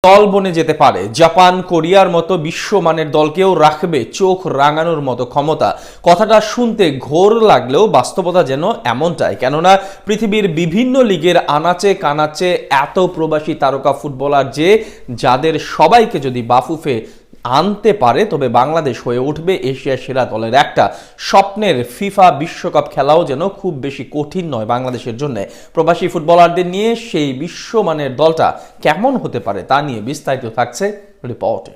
দল বনে যেতে পারে। জাপান, কোরিয়ার মতো বিশ্বমানের দলকেও রাখবে চোখ রাঙানোর মতো ক্ষমতা। কথাটা শুনতে ঘোর লাগলেও বাস্তবতা যেন এমনটাই। কেননা পৃথিবীর বিভিন্ন লিগের আনাচে কানাচে এত প্রবাসী তারকা ফুটবলার যাদের সবাইকে যদি বাফুফে আনতে পারে, তবে বাংলাদেশ হয়ে উঠবে এশিয়ার সেরা দলের একটা। স্বপ্নের ফিফা বিশ্বকাপ খেলাও যেন খুব বেশি কঠিন নয় বাংলাদেশের জন্য। প্রবাসী ফুটবলারদের নিয়ে সেই বিশ্বমানের দলটা কেমন হতে পারে তা নিয়ে বিস্তারিত থাকছে রিপোর্টে।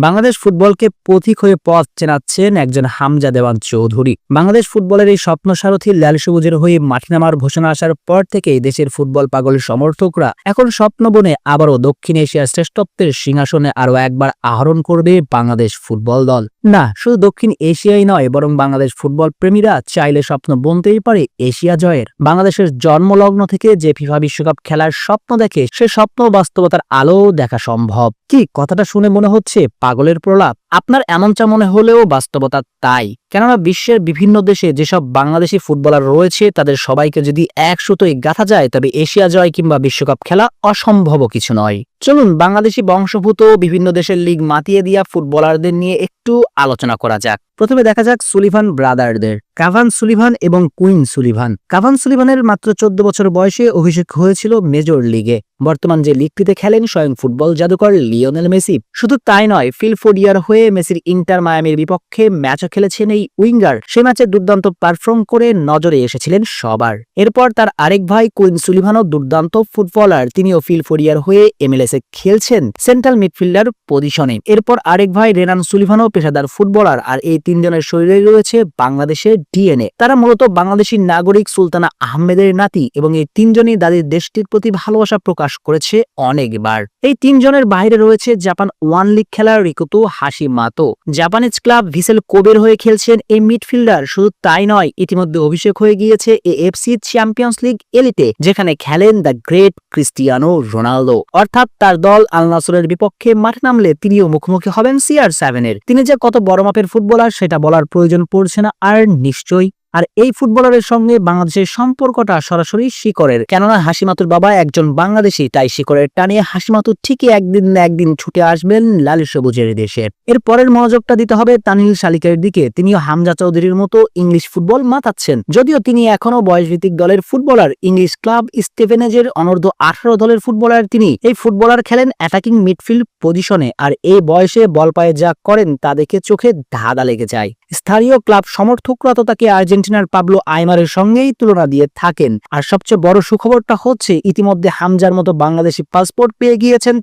বাংলাদেশ ফুটবলকে পথিক হয়ে পথ চেনাচ্ছেন একজন হামজা দেওয়ান চৌধুরী। বাংলাদেশ ফুটবলের এই স্বপ্নসারথী লাল সবুজের হয়ে মাঠে নামার ঘোষণা আসার পর থেকেই দেশের ফুটবল পাগল সমর্থকরা এখন স্বপ্নবনে আবারও দক্ষিণ এশিয়ার শ্রেষ্ঠত্বের সিংহাসনে আরও একবার আহরণ করবে বাংলাদেশ ফুটবল দল। না, শুধু দক্ষিণ এশিয়াই নয়, বরং বাংলাদেশ ফুটবল প্রেমীরা চাইলে স্বপ্ন বনতেই পারে এশিয়া জয়ের। বাংলাদেশের জন্মলগ্ন থেকে যে ফিফা বিশ্বকাপ খেলার স্বপ্ন দেখে, সে স্বপ্ন বাস্তবতার আলো দেখা সম্ভব। কি কথাটা শুনে মনে হচ্ছে পাগলের প্রলাপ? আপনার এমনটা মনে হলেও বাস্তবতা তাই। কেননা বিশ্বের বিভিন্ন দেশে যেসব বাংলাদেশি ফুটবলার রয়েছে, তাদের সবাইকে যদি এক সুতোয় গাঁথা যায়, তবে এশিয়া জয় কিংবা বিশ্বকাপ খেলা অসম্ভব কিছু নয়। চলুন বাংলাদেশি বংশভূত বিভিন্ন দেশের লিগ মাতিয়ে দিয়া ফুটবলারদের নিয়ে একটু আলোচনা করা যাক। প্রথমে দেখা যাক সুলিভান ব্রাদারদের, কাভান সুলিভান এবং কুইন সুলিভান। কাভান সুলিভানের মাত্র 14 বছর বয়সে অভিষেক হয়েছিল মেজর লিগে। বর্তমান যে লিগটিতে খেলেন স্বয়ং ফুটবল জাদুকর লিওনেল মেসি। শুধু তাই নয়, ফিল ফোডিয়ার হয়ে মেসির ইন্টার মায়ামির বিপক্ষে ম্যাচও খেলেছেন এই উইঙ্গার। সে ম্যাচে দুর্দান্ত পারফর্ম করে নজরে এসেছিলেন সবার। এরপর তার আরেক ভাই কুইন সুলিভানও দুর্দান্ত ফুটবলার। তিনিও ফিল ফোডিয়ার হয়ে এমএলএসে খেলছেন সেন্ট্রাল মিডফিল্ডার পজিশনে। এরপর আরেক ভাই রেনান সুলিভানও পেশাদার ফুটবলার। আর এই তিনজনের শরীরে রয়েছে বাংলাদেশের ডিএনএ। তারা মূলত বাংলাদেশি নাগরিক সুলতানা আহমেদের নাতি এবং এই তিনজনই দাদির দেশটির প্রতি ভালোবাসা প্রকাশ করেছে অনেকবার। এই তিনজনের বাইরে রয়েছে জাপান ওয়ান লিগ খেলার রিকুতো হাশিমাতো। জাপানিজ ক্লাব ভিসেল কোবের হয়ে খেলছেন এই মিডফিল্ডার। শুধু তাই নয়, ইতিমধ্যে অভিষেক হয়ে গিয়েছে এএফসি চ্যাম্পিয়ন্স লিগ এলিটে, যেখানে খেলেন দ্য গ্রেট ক্রিস্টিয়ানো রোনালদো। অর্থাৎ তার দল আল নাসরের বিপক্ষে মাঠে নামলে তিনিও মুখোমুখি হবেন CR7-এর। তিনি যে কত বড় মাপের ফুটবলার সেটা বলার প্রয়োজন পড়ছে না আর নিশ্চয়ই। আর এই ফুটবলারের সঙ্গে বাংলাদেশের সম্পর্কটা সরাসরি শিকরের। কেননা হাশিমাতুর বাবা একজন বাংলাদেশি, তাই শিকরের টানে হাশিমাতু ঠিকই একদিন না একদিন ছুটে আসবেন লাল সবুজের দেশে। এর পরের মনোযোগটা দিতে হবে তানহিল শালিকের দিকে। তিনিও হামজা চৌধুরীর মতো ইংলিশ ফুটবল মাতাচ্ছেন। যদিও তিনি এখনো বয়সভিত্তিক দলের ফুটবলার, ইংলিশ ক্লাব স্টেভেনেজের অনূর্ধ্ব 18 দলের ফুটবলার তিনি। এই ফুটবলার খেলেন অ্যাটাকিং মিডফিল্ড পজিশনে। আর এই বয়সে বল পায়ে যা করেন তা দেখে চোখে ধাঁধা লেগে যায়। স্থানীয় ক্লাব সমর্থকরা তো তাকে আর্জেন্টিনার পাবলো আইমারের সঙ্গেই তুলনা দিয়ে থাকেন। আর সবচেয়ে বড় সুখবরটা হচ্ছে, ইতিমধ্যে হামজার মতো বাংলাদেশি পাসপোর্ট পেয়ে গিয়েছেন।